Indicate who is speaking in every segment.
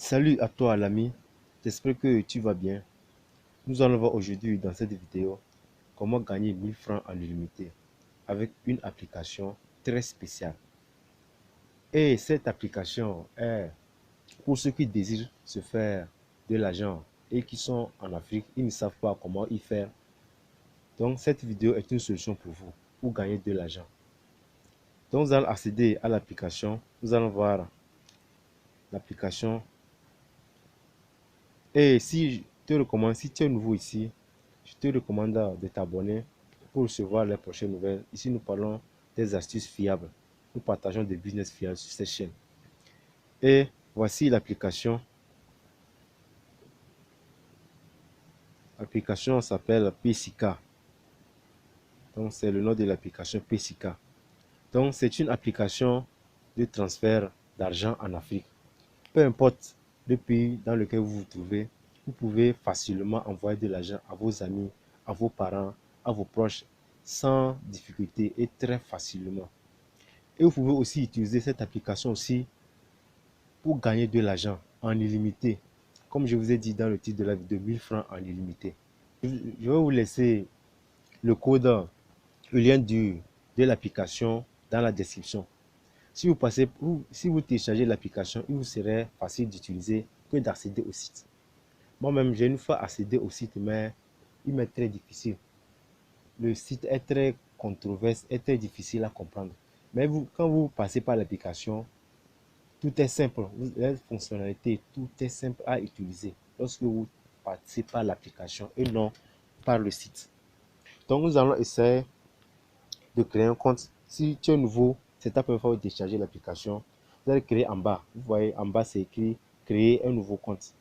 Speaker 1: Salut à toi l'ami, j'espère que tu vas bien. Nous allons voir aujourd'hui dans cette vidéo comment gagner 1000 francs en illimité avec une application très spéciale. Et cette application est pour ceux qui désirent se faire de l'argent et qui sont en Afrique, ils ne savent pas comment y faire. Donc cette vidéo est une solution pour vous, pour gagner de l'argent. Donc nous allons accéder à l'application, nous allons voir l'application. Et si je te recommande, si tu es nouveau ici, je te recommande de t'abonner pour recevoir les prochaines nouvelles. Ici, nous parlons des astuces fiables. Nous partageons des business fiables sur cette chaîne. Et voici l'application. L'application s'appelle PCK. Donc, c'est le nom de l'application PCK. Donc, c'est une application de transfert d'argent en Afrique. Peu importe le pays dans lequel vous vous trouvez, vous pouvez facilement envoyer de l'argent à vos amis, à vos parents, à vos proches, sans difficulté et très facilement. Et vous pouvez aussi utiliser cette application aussi pour gagner de l'argent en illimité. Comme je vous ai dit dans le titre de la vidéo, 1000 francs en illimité. Je vais vous laisser le code, le lien de l'application dans la description. Si vous téléchargez l'application, il vous serait facile d'utiliser que d'accéder au site. Moi-même, j'ai une fois accédé au site, mais il m'est très difficile. Le site est très controversé, est très difficile à comprendre. Mais quand vous passez par l'application, tout est simple. Les fonctionnalités, tout est simple à utiliser lorsque vous passez par l'application et non par le site. Donc, nous allons essayer de créer un compte. Si tu es nouveau, c'est ta première fois de télécharger l'application, vous allez créer en bas. Vous voyez, en bas, c'est écrit créer un nouveau compte.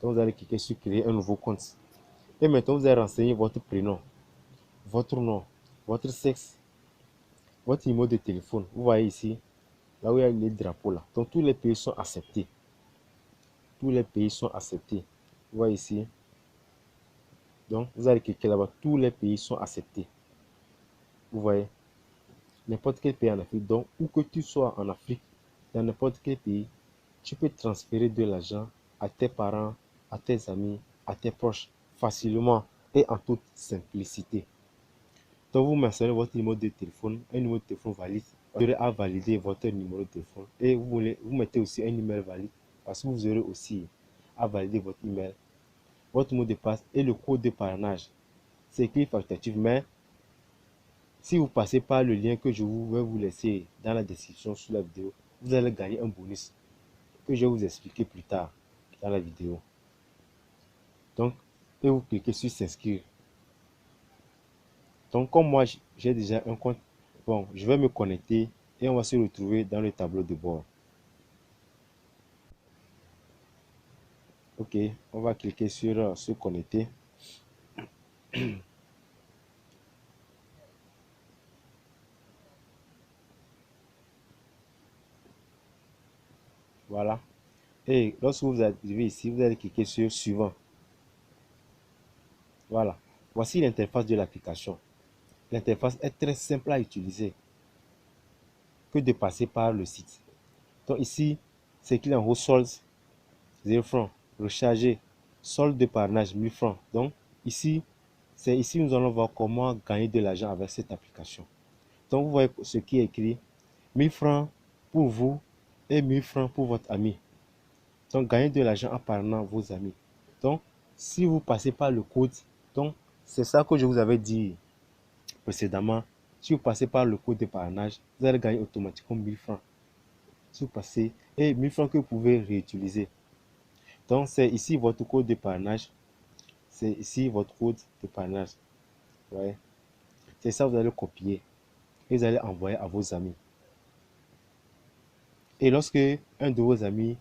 Speaker 1: Donc, vous allez cliquer sur créer un nouveau compte. Et maintenant, vous allez renseigner votre prénom, votre nom, votre sexe, votre numéro de téléphone. Vous voyez ici, là où il y a les drapeaux là. Donc, tous les pays sont acceptés. Tous les pays sont acceptés. Vous voyez ici. Donc, vous allez cliquer là-bas. Tous les pays sont acceptés. Vous voyez. N'importe quel pays en Afrique. Donc, où que tu sois en Afrique, dans n'importe quel pays, tu peux transférer de l'argent à tes parents, à tes amis, à tes proches facilement et en toute simplicité. Donc, vous mentionnez votre numéro de téléphone, un numéro de téléphone valide. Vous aurez à valider votre numéro de téléphone et vous mettez aussi un email valide parce que vous aurez aussi à valider votre email, votre mot de passe et le code de parrainage. C'est écrit facultatif, mais si vous passez par le lien que je vais vous laisser dans la description sous la vidéo, vous allez gagner un bonus que je vais vous expliquer plus tard dans la vidéo. Donc, et vous cliquez sur s'inscrire. Donc, comme moi, j'ai déjà un compte, bon, je vais me connecter et on va se retrouver dans le tableau de bord. Ok, on va cliquer sur se connecter. Voilà. Et lorsque vous arrivez ici, vous allez cliquer sur suivant. Voilà. Voici l'interface de l'application. L'interface est très simple à utiliser que de passer par le site. Donc ici, c'est qu'il en haut solde 0 francs, recharger, solde de parrainage 1000 francs. Donc ici, c'est ici nous allons voir comment gagner de l'argent avec cette application. Donc vous voyez ce qui est écrit 1000 francs pour vous et 1000 francs pour votre ami. Donc gagner de l'argent en parrainant vos amis. Donc si vous passez par le code, donc c'est ça que je vous avais dit précédemment. Si vous passez par le code de parrainage, vous allez gagner automatiquement 1000 francs. Si vous passez, et 1000 francs que vous pouvez réutiliser. Donc, c'est ici votre code de parrainage. C'est ici votre code de parrainage. Ouais. C'est ça, vous allez copier et vous allez envoyer à vos amis. Et lorsque un de vos amis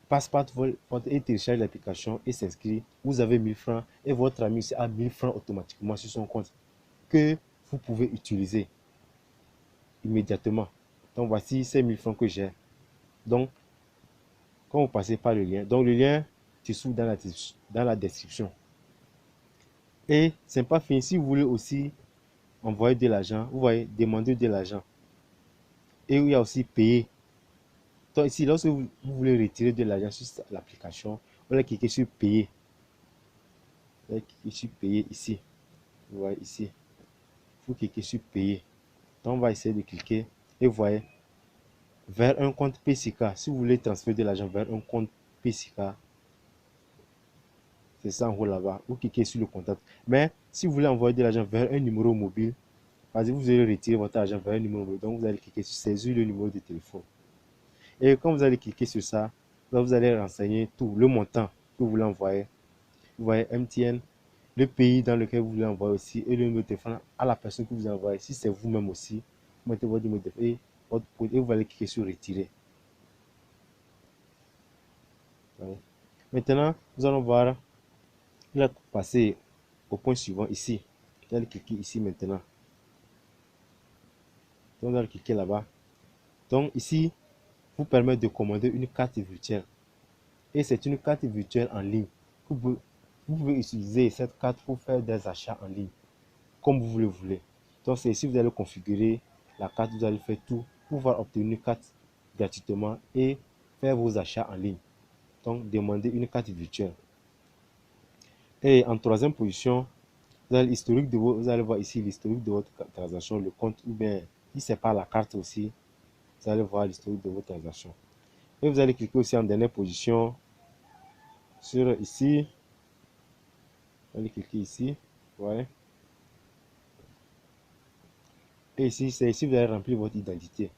Speaker 1: passe par votre et télécharge l'application et s'inscrit, vous avez 1000 francs et votre ami a 1000 francs automatiquement sur son compte que vous pouvez utiliser immédiatement. Donc, voici ces 1000 francs que j'ai. Donc, quand vous passez par le lien, donc le lien se trouve dans la description. Et c'est pas fini. Si vous voulez aussi envoyer de l'argent, vous voyez, demander de l'argent. Et il y a aussi payer. Donc ici, lorsque vous voulez retirer de l'argent sur l'application, vous allez cliquer sur payer. Vous allez cliquer sur payer ici. Vous voyez ici. Vous cliquez sur payer. Donc on va essayer de cliquer et vous voyez vers un compte PCK. Si vous voulez transférer de l'argent vers un compte PCK, c'est ça en haut là-bas. Vous cliquez sur le contact. Mais si vous voulez envoyer de l'argent vers un numéro mobile, vas-y, vous allez retirer votre argent vers un numéro mobile. Donc vous allez cliquer sur saisir le numéro de téléphone. Et quand vous allez cliquer sur ça, là, vous allez renseigner tout, le montant que vous voulez envoyer. Vous voyez MTN, le pays dans lequel vous voulez envoyer aussi et le numéro de téléphone à la personne que vous envoyez. Si c'est vous-même aussi, vous mettez votre numéro de téléphone et vous allez cliquer sur retirer. Ouais. Maintenant, nous allons voir, il va passer au point suivant ici. Vous allez cliquer ici maintenant. Donc, vous allez cliquer là-bas. Donc ici, vous permet de commander une carte virtuelle. Et c'est une carte virtuelle en ligne. Vous pouvez utiliser cette carte pour faire des achats en ligne, comme vous le voulez. Donc c'est ici que vous allez configurer la carte, vous allez faire tout pour pouvoir obtenir une carte gratuitement et faire vos achats en ligne. Donc demandez une carte virtuelle. Et en troisième position, vous allez voir ici l'historique de votre transaction, le compte, ou bien si c'est pas la carte aussi, vous allez voir l'historique de votre transaction. Et vous allez cliquer aussi en dernière position sur ici. Vous allez cliquer ici. Ouais. Et ici, c'est ici que vous allez remplir votre identité.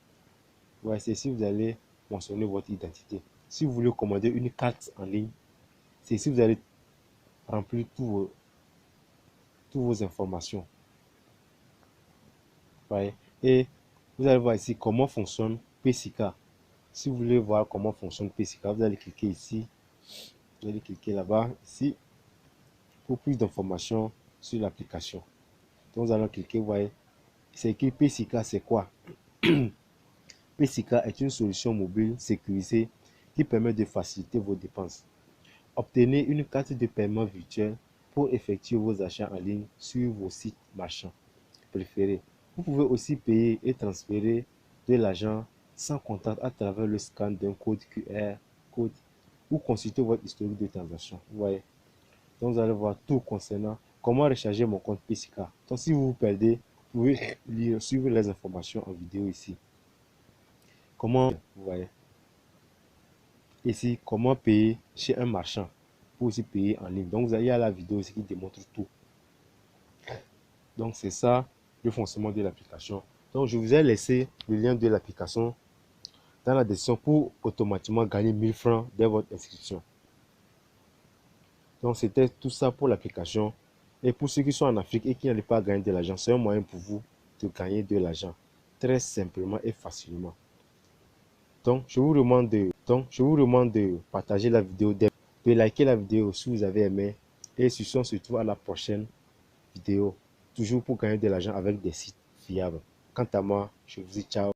Speaker 1: Ouais, c'est ici que vous allez mentionner votre identité. Si vous voulez commander une carte en ligne, c'est ici que vous allez remplir toutes vos informations. Ouais. Et vous allez voir ici comment fonctionne PCK. Si vous voulez voir comment fonctionne PCK, vous allez cliquer ici. Vous allez cliquer là-bas, ici, pour plus d'informations sur l'application. Donc, vous allez cliquer, vous voyez, c'est écrit PCK, c'est quoi? PCK est une solution mobile sécurisée qui permet de faciliter vos dépenses. Obtenez une carte de paiement virtuelle pour effectuer vos achats en ligne sur vos sites marchands préférés. Vous pouvez aussi payer et transférer de l'argent sans contact à travers le scan d'un code QR code ou consulter votre historique de transaction. Vous voyez. Donc vous allez voir tout concernant comment recharger mon compte PCK. Donc si vous vous perdez, vous pouvez suivre les informations en vidéo ici. Comment, vous voyez, ici, comment payer chez un marchand pour aussi payer en ligne. Donc, il y a la vidéo ici qui démontre tout. Donc, c'est ça le fonctionnement de l'application. Donc, je vous ai laissé le lien de l'application dans la description pour automatiquement gagner 1000 francs dès votre inscription. Donc, c'était tout ça pour l'application. Et pour ceux qui sont en Afrique et qui n'arrivent pas à gagner de l'argent, c'est un moyen pour vous de gagner de l'argent très simplement et facilement. Donc, je vous demande de partager la vidéo, de liker la vidéo si vous avez aimé. Et sur ce, on se retrouve à la prochaine vidéo, toujours pour gagner de l'argent avec des sites fiables. Quant à moi, je vous dis ciao.